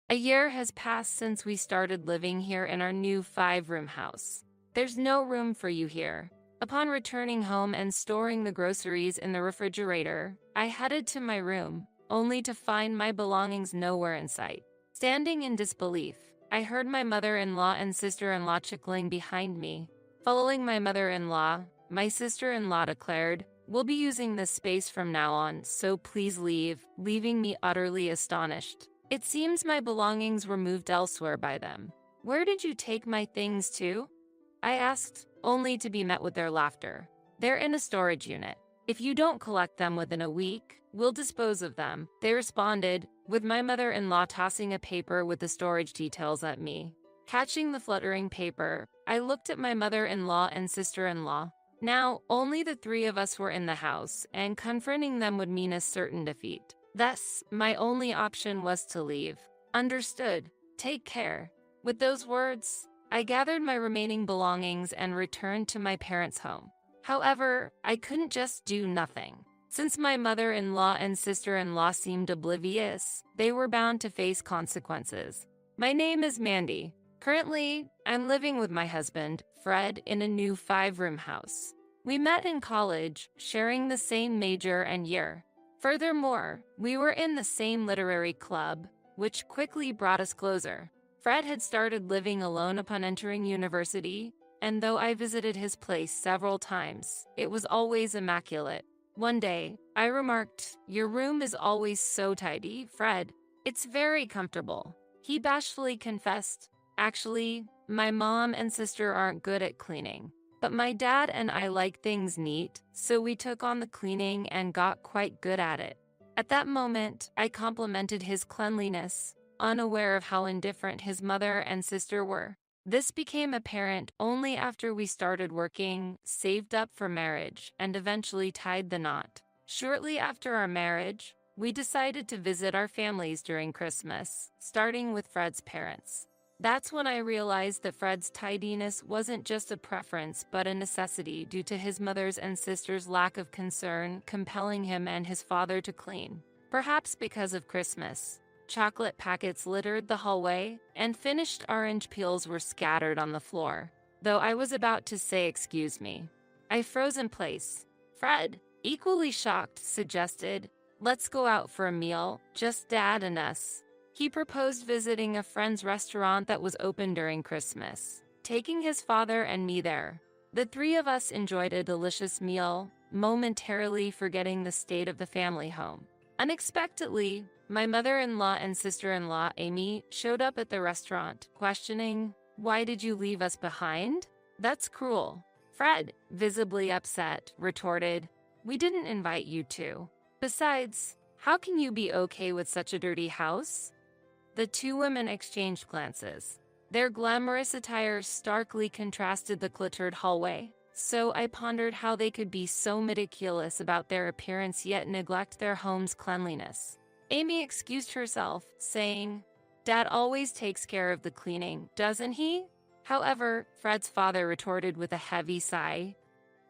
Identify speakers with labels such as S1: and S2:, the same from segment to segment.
S1: A year has passed since we started living here in our new 5-room house. There's no room for you here. Upon returning home and storing the groceries in the refrigerator, I headed to my room, only to find my belongings nowhere in sight. Standing in disbelief, I heard my mother-in-law and sister-in-law chuckling behind me. Following my mother-in-law, my sister-in-law declared, "We'll be using this space from now on, so please leave," leaving me utterly astonished. It seems my belongings were moved elsewhere by them. "Where did you take my things to?" I asked, only to be met with their laughter. "They're in a storage unit. If you don't collect them within a week, we'll dispose of them," they responded, with my mother-in-law tossing a paper with the storage details at me. Catching the fluttering paper, I looked at my mother-in-law and sister-in-law. Now, only the three of us were in the house, and confronting them would mean a certain defeat. Thus, my only option was to leave. "Understood. Take care." With those words, I gathered my remaining belongings and returned to my parents' home. However, I couldn't just do nothing. Since my mother-in-law and sister-in-law seemed oblivious, they were bound to face consequences. My name is Mandy. Currently, I'm living with my husband, Fred, in a new 5-room house. We met in college, sharing the same major and year. Furthermore, we were in the same literary club, which quickly brought us closer. Fred had started living alone upon entering university, and though I visited his place several times, it was always immaculate. One day, I remarked, "Your room is always so tidy, Fred. It's very comfortable." He bashfully confessed, "Actually, my mom and sister aren't good at cleaning. But my dad and I like things neat, so we took on the cleaning and got quite good at it." At that moment, I complimented his cleanliness, unaware of how indifferent his mother and sister were. This became apparent only after we started working, saved up for marriage, and eventually tied the knot. Shortly after our marriage, we decided to visit our families during Christmas, starting with Fred's parents. That's when I realized that Fred's tidiness wasn't just a preference but a necessity due to his mother's and sister's lack of concern compelling him and his father to clean. Perhaps because of Christmas, chocolate packets littered the hallway, and finished orange peels were scattered on the floor. Though I was about to say "excuse me," I froze in place. Fred, equally shocked, suggested, "Let's go out for a meal, just Dad and us." He proposed visiting a friend's restaurant that was open during Christmas, taking his father and me there. The three of us enjoyed a delicious meal, momentarily forgetting the state of the family home. Unexpectedly, my mother-in-law and sister-in-law, Amy, showed up at the restaurant, questioning, "Why did you leave us behind?" "That's cruel." Fred, visibly upset, retorted, "We didn't invite you to. Besides, how can you be okay with such a dirty house?" The two women exchanged glances. Their glamorous attire starkly contrasted the cluttered hallway, so I pondered how they could be so meticulous about their appearance yet neglect their home's cleanliness. Amy excused herself, saying, "Dad always takes care of the cleaning, doesn't he?" However, Fred's father retorted with a heavy sigh,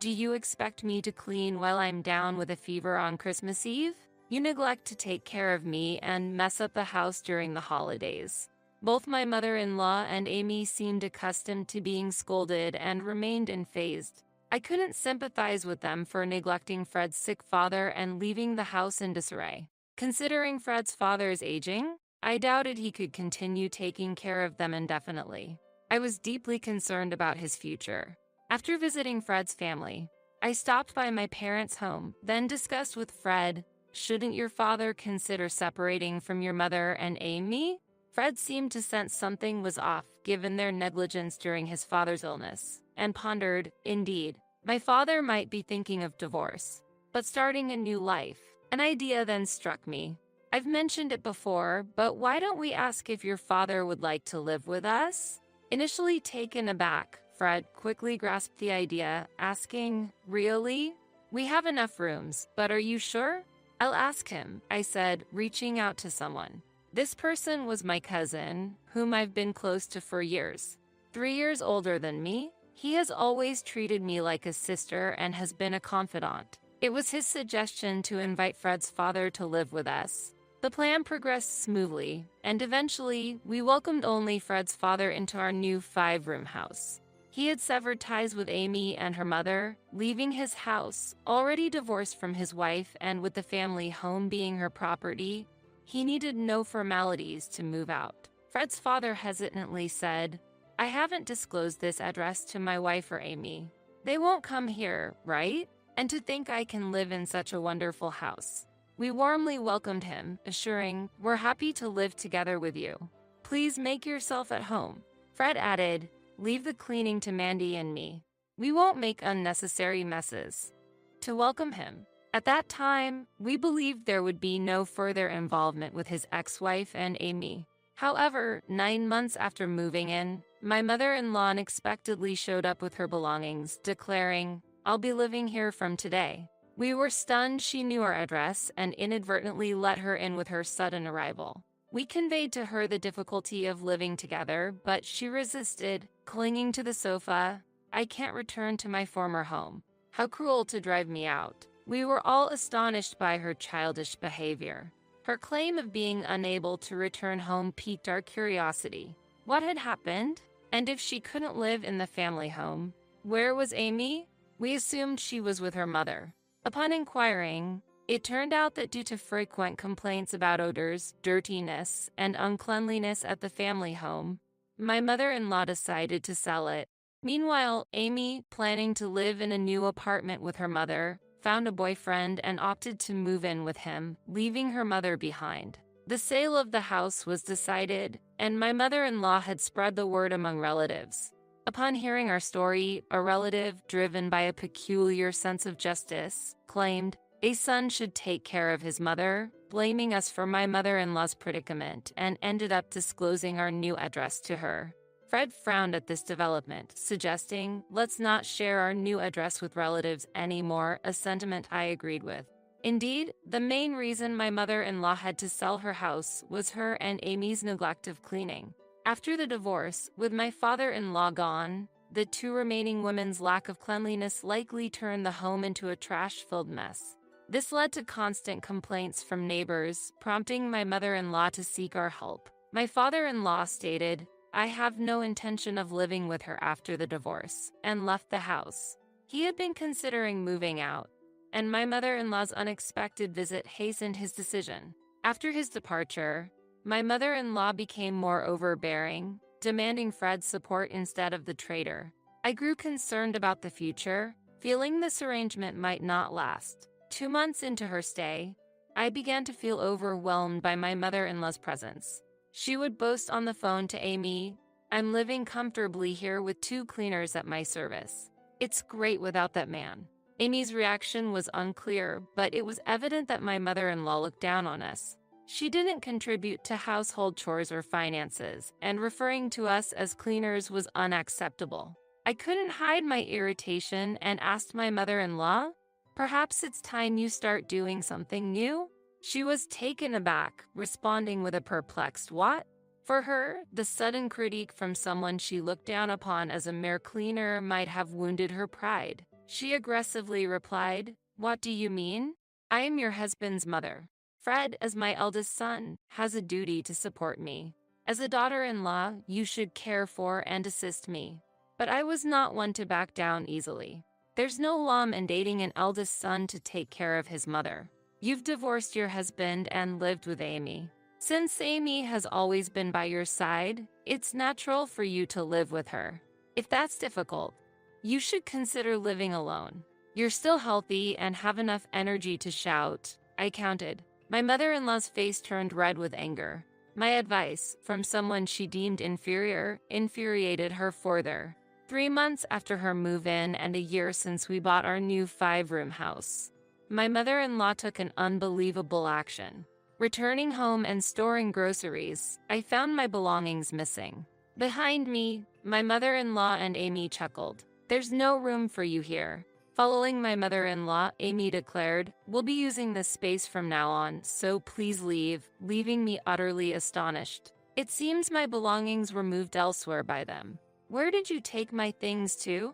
S1: "Do you expect me to clean while I'm down with a fever on Christmas Eve? You neglect to take care of me and mess up the house during the holidays." Both my mother-in-law and Amy seemed accustomed to being scolded and remained unfazed. I couldn't sympathize with them for neglecting Fred's sick father and leaving the house in disarray. Considering Fred's father's aging, I doubted he could continue taking care of them indefinitely. I was deeply concerned about his future. After visiting Fred's family, I stopped by my parents' home, then discussed with Fred, "Shouldn't your father consider separating from your mother and Amy?" Fred seemed to sense something was off, given their negligence during his father's illness, and pondered, "Indeed, my father might be thinking of divorce, but starting a new life." An idea then struck me. "I've mentioned it before, but why don't we ask if your father would like to live with us?" Initially taken aback, Fred quickly grasped the idea, asking, "Really? We have enough rooms, but are you sure?" "I'll ask him," I said, reaching out to someone. This person was my cousin, whom I've been close to for years. 3 years older than me, he has always treated me like a sister and has been a confidant. It was his suggestion to invite Fred's father to live with us. The plan progressed smoothly, and eventually, we welcomed only Fred's father into our new 5-room house. He had severed ties with Amy and her mother, leaving his house, already divorced from his wife and with the family home being her property. He needed no formalities to move out. Fred's father hesitantly said, "I haven't disclosed this address to my wife or Amy. They won't come here, right? And to think I can live in such a wonderful house." We warmly welcomed him, assuring, "We're happy to live together with you. Please make yourself at home." Fred added, "Leave the cleaning to Mandy and me. We won't make unnecessary messes." To welcome him. At that time, we believed there would be no further involvement with his ex-wife and Amy. However, 9 months after moving in, my mother-in-law unexpectedly showed up with her belongings, declaring, "I'll be living here from today." We were stunned she knew our address and inadvertently let her in with her sudden arrival. We conveyed to her the difficulty of living together, but she resisted, clinging to the sofa. "I can't return to my former home. How cruel to drive me out." We were all astonished by her childish behavior. Her claim of being unable to return home piqued our curiosity. What had happened? And if she couldn't live in the family home, where was Amy? We assumed she was with her mother. Upon inquiring, it turned out that due to frequent complaints about odors, dirtiness, and uncleanliness at the family home, my mother-in-law decided to sell it. Meanwhile, Amy, planning to live in a new apartment with her mother, found a boyfriend and opted to move in with him, leaving her mother behind. The sale of the house was decided, and my mother-in-law had spread the word among relatives. Upon hearing our story, a relative, driven by a peculiar sense of justice, claimed a son should take care of his mother, blaming us for my mother-in-law's predicament, and ended up disclosing our new address to her. Fred frowned at this development, suggesting, "Let's not share our new address with relatives anymore," a sentiment I agreed with. Indeed, the main reason my mother-in-law had to sell her house was her and Amy's neglect of cleaning. After the divorce, with my father-in-law gone, the two remaining women's lack of cleanliness likely turned the home into a trash-filled mess. This led to constant complaints from neighbors, prompting my mother-in-law to seek our help. My father-in-law stated, "I have no intention of living with her after the divorce," and left the house. He had been considering moving out, and my mother-in-law's unexpected visit hastened his decision. After his departure, my mother-in-law became more overbearing, demanding Fred's support instead of the traitor. I grew concerned about the future, feeling this arrangement might not last. 2 months into her stay, I began to feel overwhelmed by my mother-in-law's presence. She would boast on the phone to Amy, "I'm living comfortably here with 2 cleaners at my service. It's great without that man." Amy's reaction was unclear, but it was evident that my mother-in-law looked down on us. She didn't contribute to household chores or finances, and referring to us as cleaners was unacceptable. I couldn't hide my irritation and asked my mother-in-law, "Perhaps it's time you start doing something new?" She was taken aback, responding with a perplexed "What?" For her, the sudden critique from someone she looked down upon as a mere cleaner might have wounded her pride. She aggressively replied, "What do you mean? I am your husband's mother. Fred, as my eldest son, has a duty to support me. As a daughter-in-law, you should care for and assist me." But I was not one to back down easily. There's no law mandating an eldest son to take care of his mother. You've divorced your husband and lived with Amy. Since Amy has always been by your side, it's natural for you to live with her. If that's difficult, you should consider living alone. You're still healthy and have enough energy to shout, I counted. My mother-in-law's face turned red with anger. My advice, from someone she deemed inferior, infuriated her further. 3 months after her move-in and a year since we bought our new 5-room house, my mother-in-law took an unbelievable action. Returning home and storing groceries, I found my belongings missing. Behind me, my mother-in-law and Amy chuckled. "There's no room for you here." Following my mother-in-law, Amy declared, "We'll be using this space from now on, so please leave," leaving me utterly astonished. It seems my belongings were moved elsewhere by them. "Where did you take my things to?"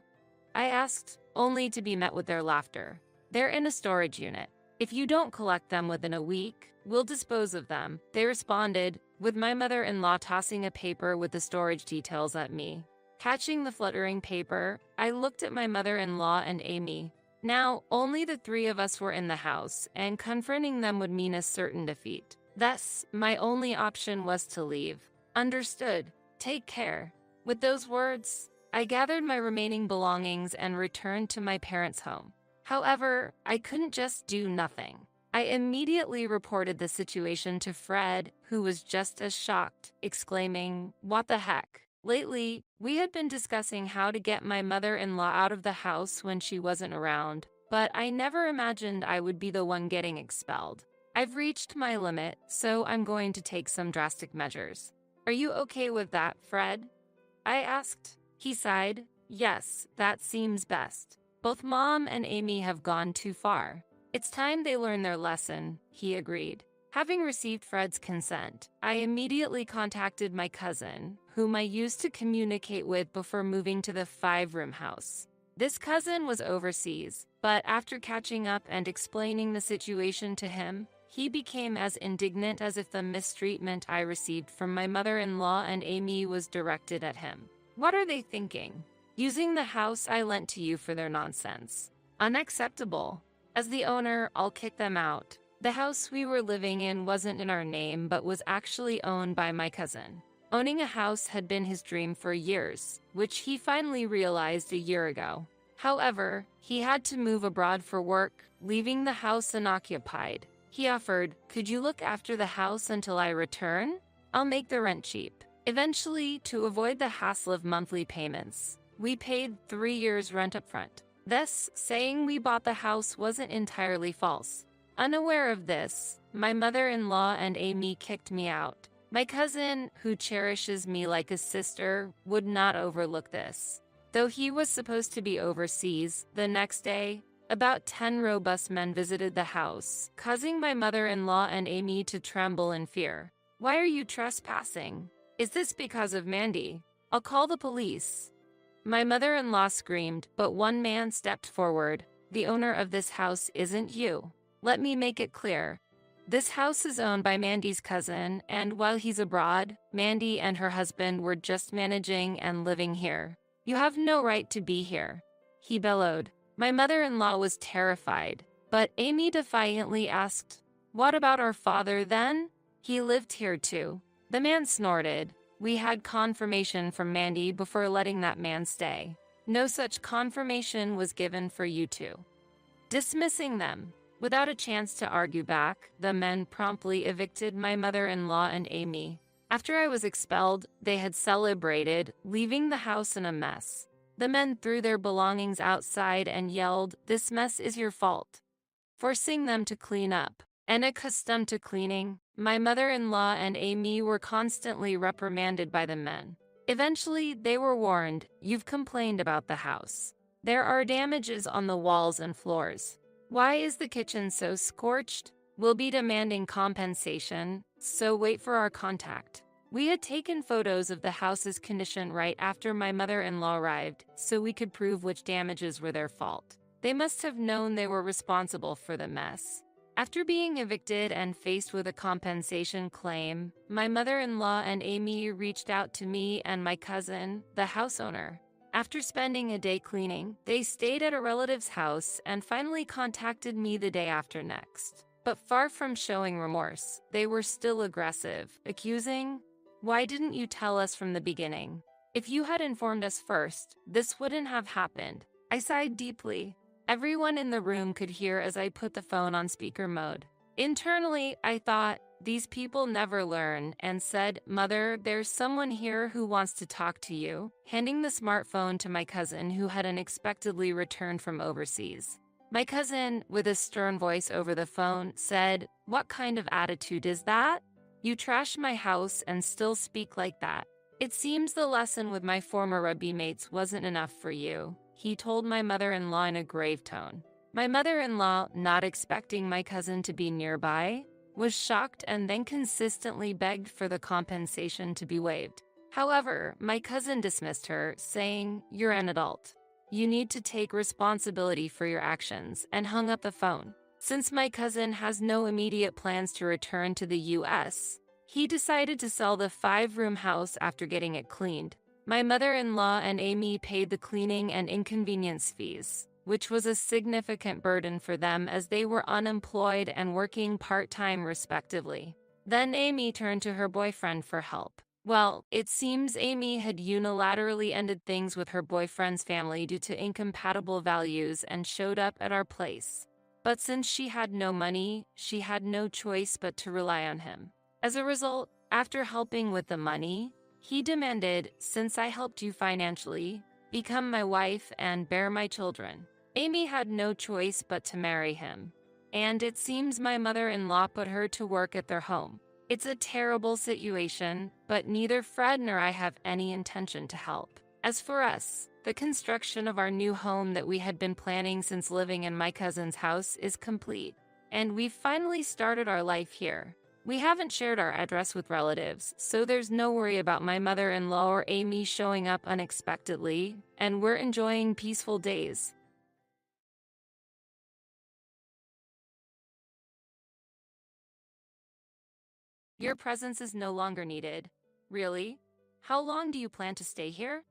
S1: I asked, only to be met with their laughter. "They're in a storage unit. If you don't collect them within a week, We'll dispose of them, they responded, with my mother-in-law tossing a paper with the storage details at me. Catching the fluttering paper, I looked at my mother-in-law and Amy. Now, only the three of us were in the house, and confronting them would mean a certain defeat. Thus, my only option was to leave. Understood. Take care. With those words, I gathered my remaining belongings and returned to my parents' home. However, I couldn't just do nothing. I immediately reported the situation to Fred, who was just as shocked, exclaiming, "What the heck?" Lately, we had been discussing how to get my mother-in-law out of the house when she wasn't around, but I never imagined I would be the one getting expelled. I've reached my limit, so I'm going to take some drastic measures. Are you okay with that, Fred? I asked. He sighed. Yes, that seems best. Both Mom and Amy have gone too far. It's time they learn their lesson, he agreed. Having received Fred's consent, I immediately contacted my cousin, whom I used to communicate with before moving to the 5-room house. This cousin was overseas, but after catching up and explaining the situation to him, he became as indignant as if the mistreatment I received from my mother-in-law and Amy was directed at him. What are they thinking? Using the house I lent to you for their nonsense. Unacceptable. As the owner, I'll kick them out. The house we were living in wasn't in our name but was actually owned by my cousin. Owning a house had been his dream for years, which he finally realized a year ago. However, he had to move abroad for work, leaving the house unoccupied. He offered, "Could you look after the house until I return? I'll make the rent cheap." Eventually, to avoid the hassle of monthly payments, we paid 3 years' rent up front. Thus, saying we bought the house wasn't entirely false. Unaware of this, my mother-in-law and Amy kicked me out. My cousin, who cherishes me like a sister, would not overlook this. Though he was supposed to be overseas, the next day, about 10 robust men visited the house, causing my mother-in-law and Amy to tremble in fear. "Why are you trespassing? Is this because of Mandy? I'll call the police." My mother-in-law screamed, but one man stepped forward. "The owner of this house isn't you. Let me make it clear. This house is owned by Mandy's cousin, and while he's abroad, Mandy and her husband were just managing and living here. You have no right to be here," he bellowed. My mother-in-law was terrified, but Amy defiantly asked, "What about our father then? He lived here too." The man snorted. "We had confirmation from Mandy before letting that man stay. No such confirmation was given for you two." Dismissing them, without a chance to argue back, the men promptly evicted my mother-in-law and Amy. After I was expelled, they had celebrated, leaving the house in a mess. The men threw their belongings outside and yelled, "This mess is your fault," forcing them to clean up. And accustomed to cleaning, my mother-in-law and Amy were constantly reprimanded by the men. Eventually, they were warned, "You've complained about the house. There are damages on the walls and floors. Why is the kitchen so scorched? We'll be demanding compensation, so wait for our contact." We had taken photos of the house's condition right after my mother-in-law arrived, so we could prove which damages were their fault. They must have known they were responsible for the mess. After being evicted and faced with a compensation claim, my mother-in-law and Amy reached out to me and my cousin, the house owner. After spending a day cleaning, they stayed at a relative's house and finally contacted me the day after next. But far from showing remorse, they were still aggressive, accusing, "Why didn't you tell us from the beginning? If you had informed us first, this wouldn't have happened." I sighed deeply. Everyone in the room could hear as I put the phone on speaker mode. Internally, I thought, these people never learn, and said, "Mother, there's someone here who wants to talk to you," handing the smartphone to my cousin who had unexpectedly returned from overseas. My cousin, with a stern voice over the phone, said, "What kind of attitude is that? You trash my house and still speak like that. It seems the lesson with my former rugby mates wasn't enough for you," he told my mother-in-law in a grave tone. My mother-in-law, not expecting my cousin to be nearby, was shocked and then consistently begged for the compensation to be waived. However, my cousin dismissed her, saying, "You're an adult. You need to take responsibility for your actions," and hung up the phone. Since my cousin has no immediate plans to return to the US, he decided to sell the 5-room house after getting it cleaned. My mother-in-law and Amy paid the cleaning and inconvenience fees, which was a significant burden for them as they were unemployed and working part-time respectively. Then Amy turned to her boyfriend for help. Well, it seems Amy had unilaterally ended things with her boyfriend's family due to incompatible values and showed up at our place. But since she had no money, she had no choice but to rely on him. As a result, after helping with the money, he demanded, "Since I helped you financially, become my wife and bear my children." Amy had no choice but to marry him. And it seems my mother-in-law put her to work at their home. It's a terrible situation, but neither Fred nor I have any intention to help. As for us, the construction of our new home that we had been planning since living in my cousin's house is complete, and we've finally started our life here. We haven't shared our address with relatives, so there's no worry about my mother-in-law or Amy showing up unexpectedly, and we're enjoying peaceful days. Your presence is no longer needed. Really? How long do you plan to stay here?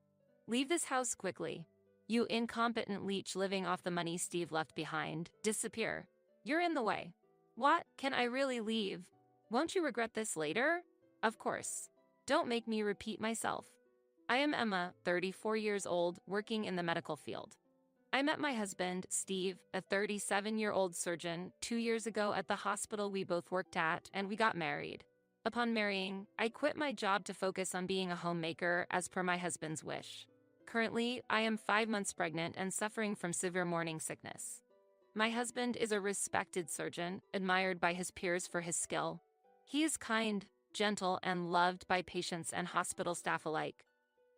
S1: Leave this house quickly. You incompetent leech living off the money Steve left behind. Disappear. You're in the way. What? Can I really leave? Won't you regret this later? Of course. Don't make me repeat myself. I am Emma, 34 years old, working in the medical field. I met my husband, Steve, a 37-year-old surgeon, 2 years ago at the hospital we both worked at, and we got married. Upon marrying, I quit my job to focus on being a homemaker as per my husband's wish. Currently, I am 5 months pregnant and suffering from severe morning sickness. My husband is a respected surgeon, admired by his peers for his skill. He is kind, gentle, and loved by patients and hospital staff alike.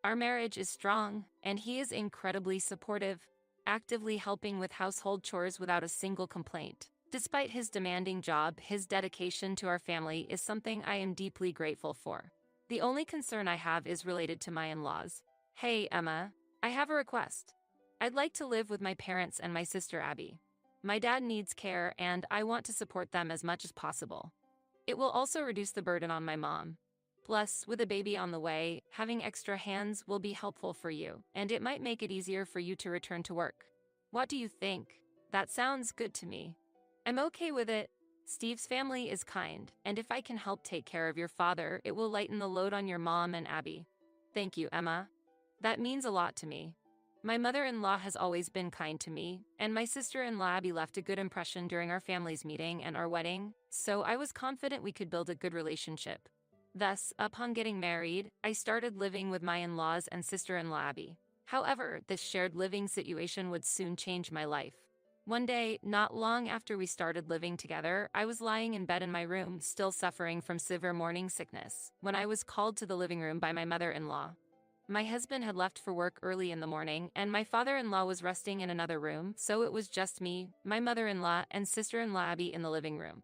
S1: Our marriage is strong, and he is incredibly supportive, actively helping with household chores without a single complaint. Despite his demanding job, his dedication to our family is something I am deeply grateful for. The only concern I have is related to my in-laws. Hey, Emma, I have a request. I'd like to live with my parents and my sister Abby. My dad needs care, and I want to support them as much as possible. It will also reduce the burden on my mom. Plus, with a baby on the way, having extra hands will be helpful for you, and it might make it easier for you to return to work. What do you think? That sounds good to me. I'm okay with it. Steve's family is kind, and if I can help take care of your father, it will lighten the load on your mom and Abby. Thank you, Emma. That means a lot to me. My mother-in-law has always been kind to me, and my sister-in-law Abby left a good impression during our family's meeting and our wedding, so I was confident we could build a good relationship. Thus, upon getting married, I started living with my in-laws and sister-in-law Abby. However, this shared living situation would soon change my life. One day, not long after we started living together, I was lying in bed in my room, still suffering from severe morning sickness, when I was called to the living room by my mother-in-law. My husband had left for work early in the morning, and my father-in-law was resting in another room, so it was just me, my mother-in-law, and sister-in-law Abby in the living room.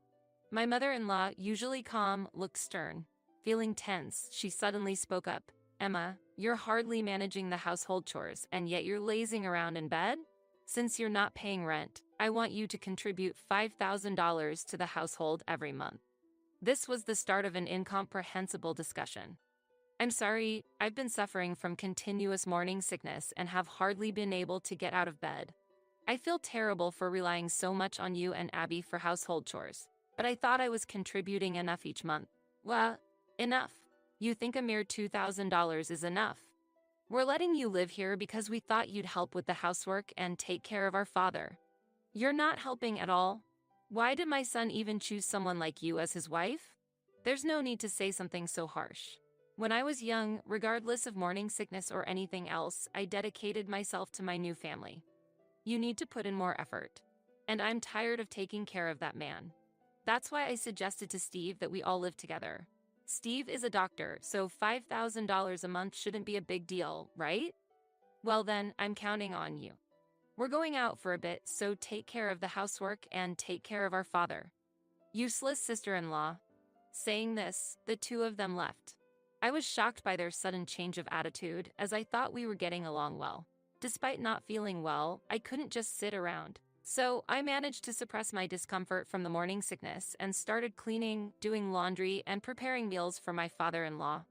S1: My mother-in-law, usually calm, looked stern. Feeling tense, she suddenly spoke up. Emma, you're hardly managing the household chores, and yet you're lazing around in bed? Since you're not paying rent, I want you to contribute $5,000 to the household every month. This was the start of an incomprehensible discussion. I'm sorry, I've been suffering from continuous morning sickness and have hardly been able to get out of bed. I feel terrible for relying so much on you and Abby for household chores, but I thought I was contributing enough each month. Well, enough. You think a mere $2,000 is enough? We're letting you live here because we thought you'd help with the housework and take care of our father. You're not helping at all. Why did my son even choose someone like you as his wife? There's no need to say something so harsh. When I was young, regardless of morning sickness or anything else, I dedicated myself to my new family. You need to put in more effort. And I'm tired of taking care of that man. That's why I suggested to Steve that we all live together. Steve is a doctor, so $5,000 a month shouldn't be a big deal, right? Well then, I'm counting on you. We're going out for a bit, so take care of the housework and take care of our father. Useless sister-in-law. Saying this, the two of them left. I was shocked by their sudden change of attitude, as I thought we were getting along well. Despite not feeling well, I couldn't just sit around. So I managed to suppress my discomfort from the morning sickness and started cleaning, doing laundry, and preparing meals for my father-in-law.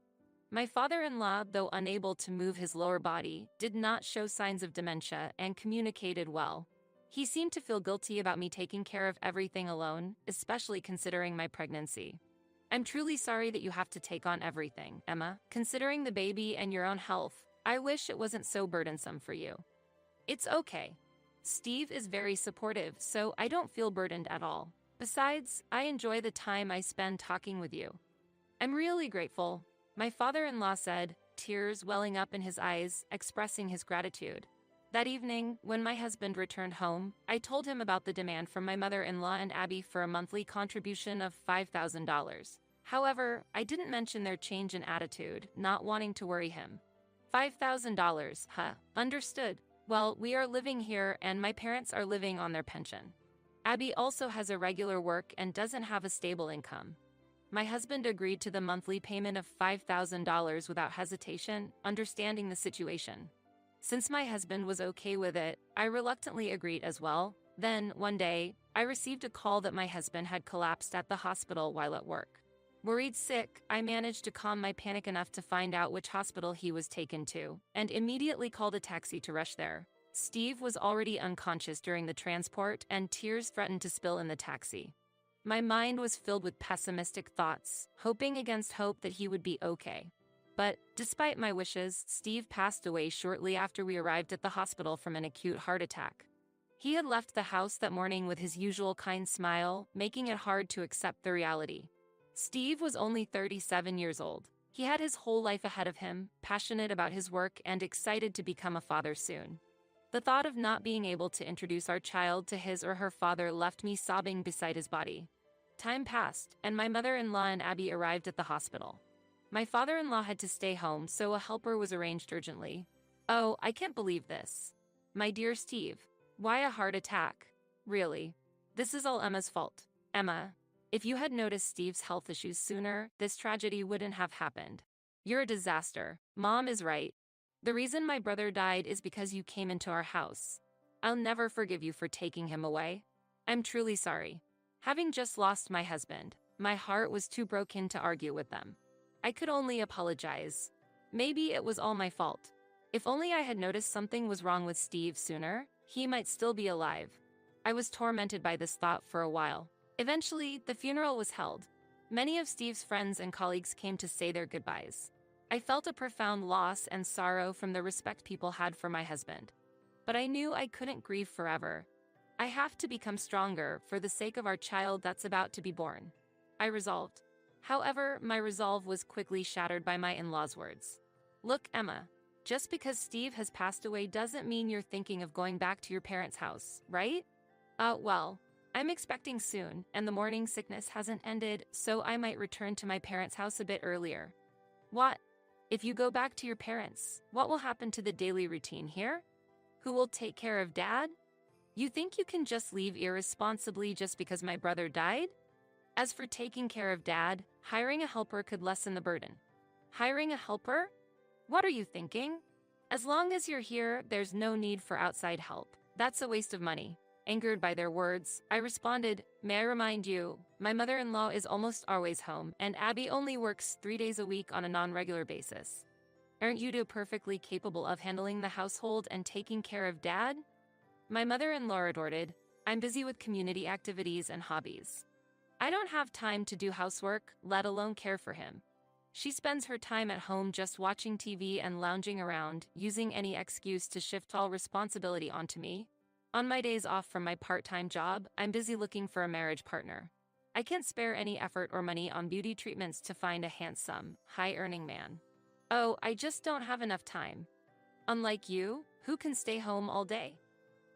S1: My father-in-law, though unable to move his lower body, did not show signs of dementia and communicated well. He seemed to feel guilty about me taking care of everything alone, especially considering my pregnancy. I'm truly sorry that you have to take on everything, Emma. Considering the baby and your own health, I wish it wasn't so burdensome for you. It's okay. Steve is very supportive, so I don't feel burdened at all. Besides, I enjoy the time I spend talking with you. I'm really grateful, my father-in-law said, tears welling up in his eyes, expressing his gratitude. That evening, when my husband returned home, I told him about the demand from my mother-in-law and Abby for a monthly contribution of $5,000. However, I didn't mention their change in attitude, not wanting to worry him. $5,000, huh? Understood. Well, we are living here and my parents are living on their pension. Abby also has a regular work and doesn't have a stable income. My husband agreed to the monthly payment of $5,000 without hesitation, understanding the situation. Since my husband was okay with it, I reluctantly agreed as well. Then, one day, I received a call that my husband had collapsed at the hospital while at work. Worried sick, I managed to calm my panic enough to find out which hospital he was taken to, and immediately called a taxi to rush there. Steve was already unconscious during the transport, and tears threatened to spill in the taxi. My mind was filled with pessimistic thoughts, hoping against hope that he would be okay. But, despite my wishes, Steve passed away shortly after we arrived at the hospital from an acute heart attack. He had left the house that morning with his usual kind smile, making it hard to accept the reality. Steve was only 37 years old. He had his whole life ahead of him, passionate about his work and excited to become a father soon. The thought of not being able to introduce our child to his or her father left me sobbing beside his body. Time passed, and my mother-in-law and Abby arrived at the hospital. My father-in-law had to stay home, so a helper was arranged urgently. Oh, I can't believe this. My dear Steve, why a heart attack? Really? This is all Emma's fault. Emma, if you had noticed Steve's health issues sooner, this tragedy wouldn't have happened. You're a disaster. Mom is right. The reason my brother died is because you came into our house. I'll never forgive you for taking him away. I'm truly sorry. Having just lost my husband, my heart was too broken to argue with them. I could only apologize. Maybe it was all my fault. If only I had noticed something was wrong with Steve sooner, he might still be alive. I was tormented by this thought for a while. Eventually, the funeral was held. Many of Steve's friends and colleagues came to say their goodbyes. I felt a profound loss and sorrow from the respect people had for my husband. But I knew I couldn't grieve forever. I have to become stronger for the sake of our child that's about to be born. I resolved. However, my resolve was quickly shattered by my in-laws' words. Look, Emma, just because Steve has passed away doesn't mean you're thinking of going back to your parents' house, right? Well, I'm expecting soon, and the morning sickness hasn't ended, so I might return to my parents' house a bit earlier. What? If you go back to your parents, what will happen to the daily routine here? Who will take care of Dad? You think you can just leave irresponsibly just because my brother died? As for taking care of Dad, hiring a helper could lessen the burden. Hiring a helper? What are you thinking? As long as you're here, there's no need for outside help. That's a waste of money. Angered by their words, I responded, may I remind you, my mother-in-law is almost always home, and Abby only works 3 days a week on a non-regular basis. Aren't you two perfectly capable of handling the household and taking care of Dad? My mother-in-law retorted, I'm busy with community activities and hobbies. I don't have time to do housework, let alone care for him. She spends her time at home just watching TV and lounging around, using any excuse to shift all responsibility onto me. On my days off from my part-time job, I'm busy looking for a marriage partner. I can't spare any effort or money on beauty treatments to find a handsome, high-earning man. Oh, I just don't have enough time. Unlike you, who can stay home all day?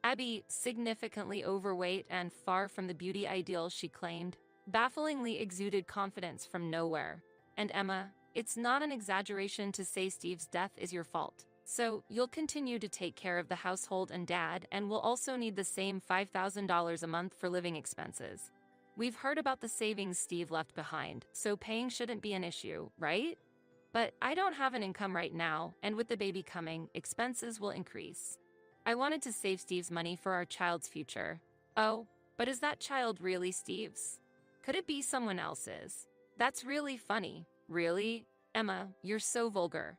S1: Abby, significantly overweight and far from the beauty ideal she claimed, bafflingly exuded confidence from nowhere. And Emma, it's not an exaggeration to say Steve's death is your fault. So, you'll continue to take care of the household and Dad, and will also need the same $5,000 a month for living expenses. We've heard about the savings Steve left behind, so paying shouldn't be an issue, right? But I don't have an income right now, and with the baby coming, expenses will increase. I wanted to save Steve's money for our child's future. Oh, but is that child really Steve's? Could it be someone else's? That's really funny. Really? Emma, you're so vulgar.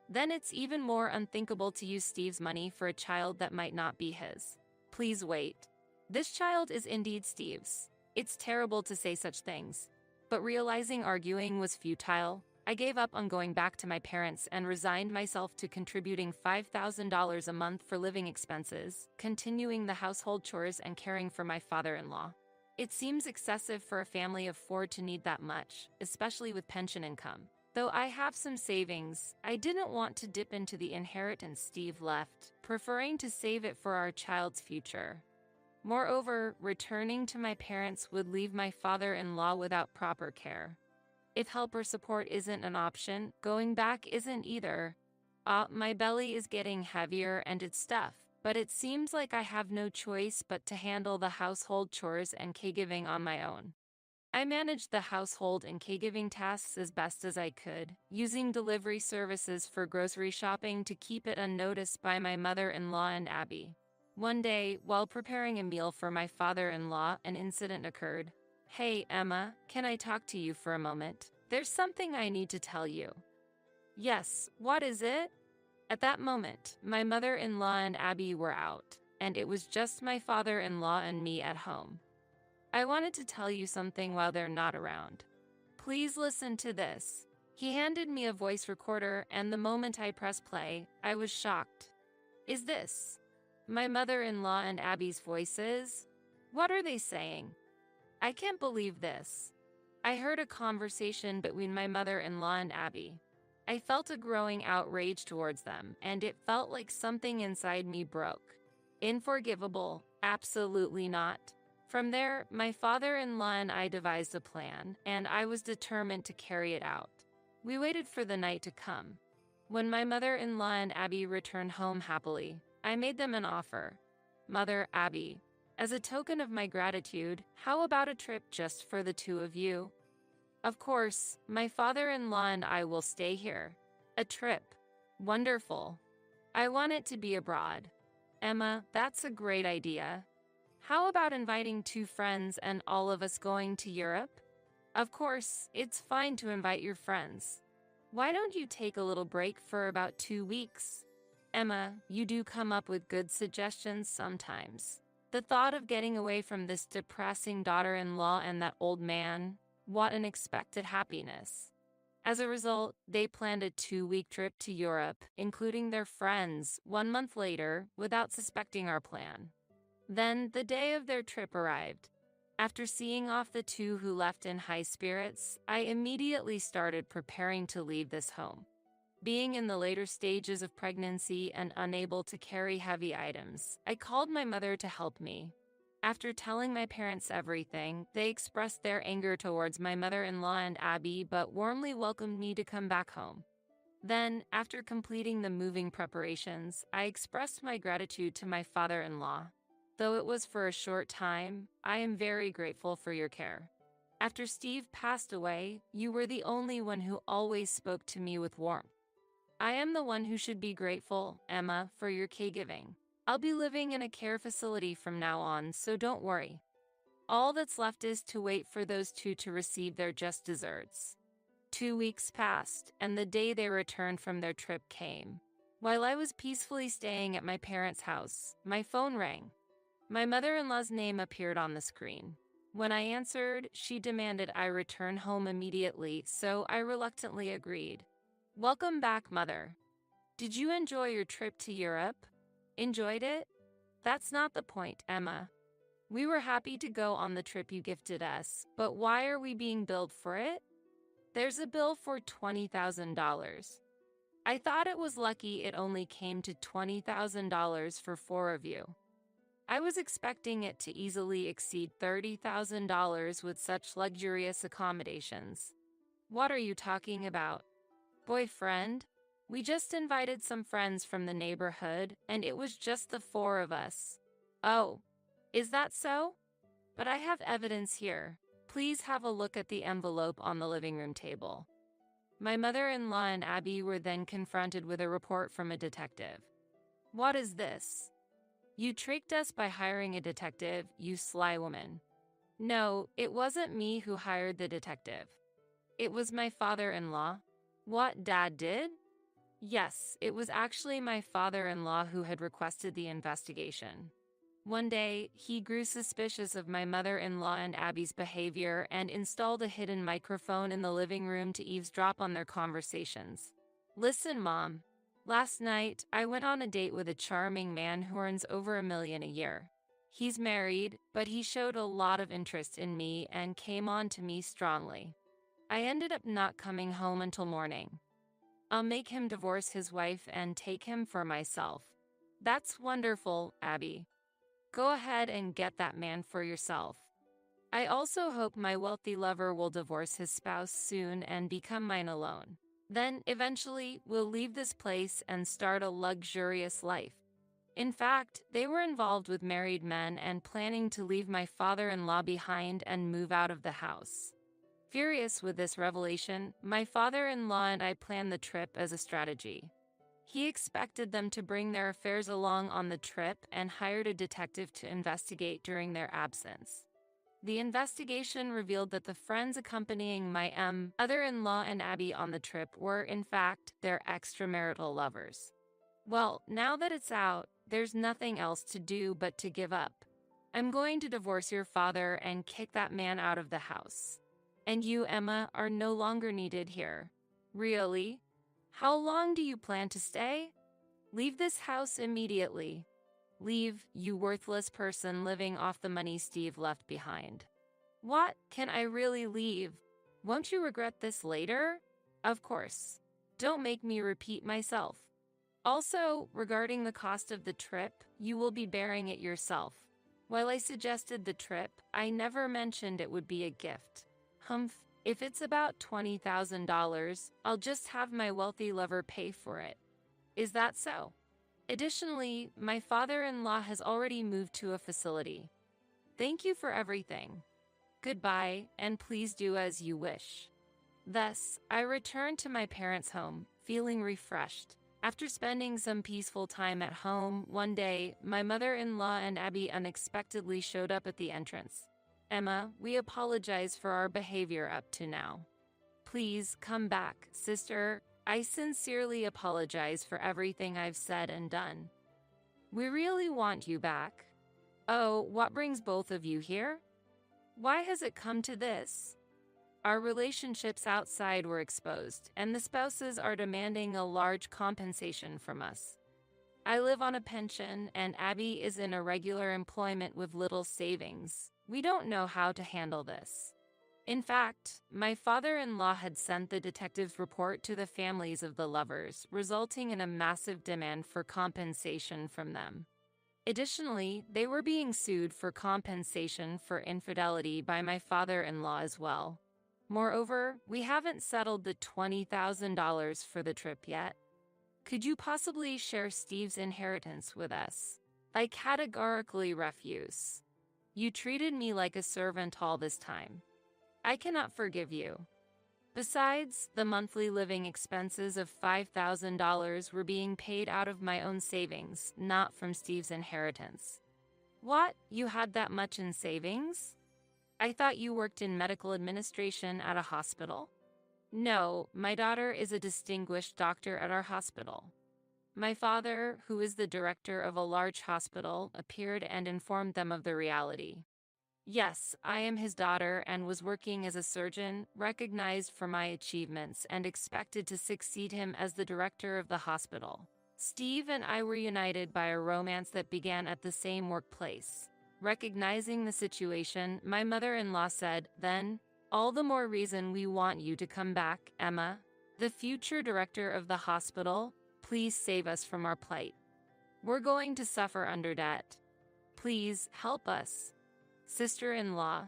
S1: Then it's even more unthinkable to use Steve's money for a child that might not be his. Please wait. This child is indeed Steve's. It's terrible to say such things. But realizing arguing was futile, I gave up on going back to my parents and resigned myself to contributing $5,000 a month for living expenses, continuing the household chores and caring for my father-in-law. It seems excessive for a family of 4 to need that much, especially with pension income. Though I have some savings, I didn't want to dip into the inheritance Steve left, preferring to save it for our child's future. Moreover, returning to my parents would leave my father-in-law without proper care. If help or support isn't an option, going back isn't either. My belly is getting heavier and it's stuff, but it seems like I have no choice but to handle the household chores and caregiving on my own. I managed the household and caregiving tasks as best as I could, using delivery services for grocery shopping to keep it unnoticed by my mother-in-law and Abby. One day, while preparing a meal for my father-in-law, an incident occurred. Hey, Emma, can I talk to you for a moment? There's something I need to tell you. Yes, what is it? At that moment, my mother-in-law and Abby were out, and it was just my father-in-law and me at home. I wanted to tell you something while they're not around. Please listen to this. He handed me a voice recorder, and the moment I pressed play, I was shocked. Is this my mother-in-law and Abby's voices? What are they saying? I can't believe this. I heard a conversation between my mother-in-law and Abby. I felt a growing outrage towards them, and it felt like something inside me broke. Unforgivable, absolutely not. From there, my father-in-law and I devised a plan, and I was determined to carry it out. We waited for the night to come. When my mother-in-law and Abby returned home happily, I made them an offer. Mother, Abby, as a token of my gratitude, how about a trip just for the two of you? Of course, my father-in-law and I will stay here. A trip. Wonderful. I want it to be abroad. Emma, that's a great idea. How about inviting 2 friends and all of us going to Europe? Of course, it's fine to invite your friends. Why don't you take a little break for about 2 weeks? Emma, you do come up with good suggestions sometimes. The thought of getting away from this depressing daughter-in-law and that old man, what an unexpected happiness. As a result, they planned a 2-week trip to Europe, including their friends, 1 month later, without suspecting our plan. Then, the day of their trip arrived. After seeing off the 2 who left in high spirits, I immediately started preparing to leave this home. Being in the later stages of pregnancy and unable to carry heavy items, I called my mother to help me. After telling my parents everything, they expressed their anger towards my mother-in-law and Abby but warmly welcomed me to come back home. Then, after completing the moving preparations, I expressed my gratitude to my father-in-law. Though it was for a short time, I am very grateful for your care. After Steve passed away, you were the only one who always spoke to me with warmth. I am the one who should be grateful, Emma, for your caregiving. I'll be living in a care facility from now on, so don't worry. All that's left is to wait for those 2 to receive their just desserts. 2 weeks passed, and the day they returned from their trip came. While I was peacefully staying at my parents' house, my phone rang. My mother-in-law's name appeared on the screen. When I answered, she demanded I return home immediately, so I reluctantly agreed. Welcome back, Mother. Did you enjoy your trip to Europe? Enjoyed it? That's not the point, Emma. We were happy to go on the trip you gifted us, but why are we being billed for it? There's a bill for $20,000. I thought it was lucky it only came to $20,000 for 4 of you. I was expecting it to easily exceed $30,000 with such luxurious accommodations. What are you talking about? Boyfriend? We just invited some friends from the neighborhood, and it was just the 4 of us. Oh, is that so? But I have evidence here. Please have a look at the envelope on the living room table. My mother-in-law and Abby were then confronted with a report from a detective. What is this? You tricked us by hiring a detective, you sly woman. No, it wasn't me who hired the detective. It was my father-in-law. What Dad did? Yes, it was actually my father-in-law who had requested the investigation. One day, he grew suspicious of my mother-in-law and Abby's behavior and installed a hidden microphone in the living room to eavesdrop on their conversations. Listen, Mom. Last night, I went on a date with a charming man who earns over $1 million a year. He's married, but he showed a lot of interest in me and came on to me strongly. I ended up not coming home until morning. I'll make him divorce his wife and take him for myself. That's wonderful, Abby. Go ahead and get that man for yourself. I also hope my wealthy lover will divorce his spouse soon and become mine alone. Then, eventually, we'll leave this place and start a luxurious life. In fact, they were involved with married men and planning to leave my father-in-law behind and move out of the house. Furious with this revelation, my father-in-law and I planned the trip as a strategy. He expected them to bring their affairs along on the trip and hired a detective to investigate during their absence. The investigation revealed that the friends accompanying my mother-in-law and Abby on the trip were, in fact, their extramarital lovers. Well, now that it's out, there's nothing else to do but to give up. I'm going to divorce your father and kick that man out of the house. And you, Emma, are no longer needed here. Really? How long do you plan to stay? Leave this house immediately. Leave, you worthless person living off the money Steve left behind. What? Can I really leave? Won't you regret this later? Of course. Don't make me repeat myself. Also, regarding the cost of the trip, you will be bearing it yourself. While I suggested the trip, I never mentioned it would be a gift. Humph, if it's about $20,000, I'll just have my wealthy lover pay for it. Is that so? Additionally, my father-in-law has already moved to a facility. Thank you for everything. Goodbye, and please do as you wish. Thus, I returned to my parents' home, feeling refreshed. After spending some peaceful time at home, one day, my mother-in-law and Abby unexpectedly showed up at the entrance. Emma, we apologize for our behavior up to now. Please come back, sister. I sincerely apologize for everything I've said and done. We really want you back. Oh, what brings both of you here? Why has it come to this? Our relationships outside were exposed, and the spouses are demanding a large compensation from us. I live on a pension, and Abby is in irregular employment with little savings. We don't know how to handle this. In fact, my father-in-law had sent the detective's report to the families of the lovers, resulting in a massive demand for compensation from them. Additionally, they were being sued for compensation for infidelity by my father-in-law as well. Moreover, we haven't settled the $20,000 for the trip yet. Could you possibly share Steve's inheritance with us? I categorically refuse. You treated me like a servant all this time. I cannot forgive you. Besides, the monthly living expenses of $5,000 were being paid out of my own savings, not from Steve's inheritance. What? You had that much in savings? I thought you worked in medical administration at a hospital. No, my daughter is a distinguished doctor at our hospital. My father, who is the director of a large hospital, appeared and informed them of the reality. Yes, I am his daughter and was working as a surgeon, recognized for my achievements and expected to succeed him as the director of the hospital. Steve and I were united by a romance that began at the same workplace. Recognizing the situation, my mother-in-law said, "Then, all the more reason we want you to come back, Emma. The future director of the hospital, please save us from our plight. We're going to suffer under debt. Please help us." Sister-in-law,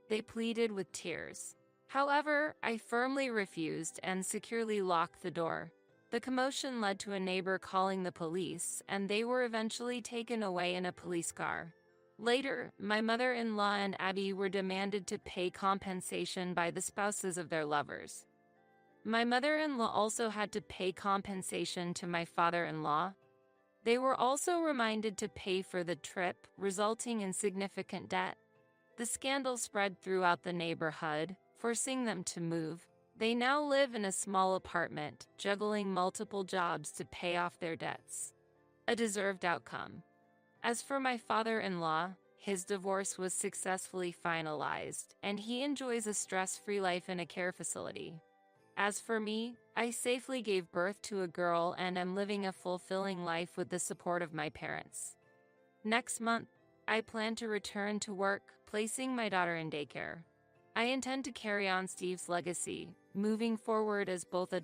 S1: they pleaded with tears. However, I firmly refused and securely locked the door. The commotion led to a neighbor calling the police, and they were eventually taken away in a police car. Later, my mother-in-law and Abby were demanded to pay compensation by the spouses of their lovers. My mother-in-law also had to pay compensation to my father-in-law. They were also reminded to pay for the trip, resulting in significant debt. The scandal spread throughout the neighborhood, forcing them to move. They now live in a small apartment, juggling multiple jobs to pay off their debts. A deserved outcome. As for my father-in-law, his divorce was successfully finalized, and he enjoys a stress-free life in a care facility. As for me, I safely gave birth to a girl and am living a fulfilling life with the support of my parents. Next month, I plan to return to work, placing my daughter in daycare. I intend to carry on Steve's legacy, moving forward as both a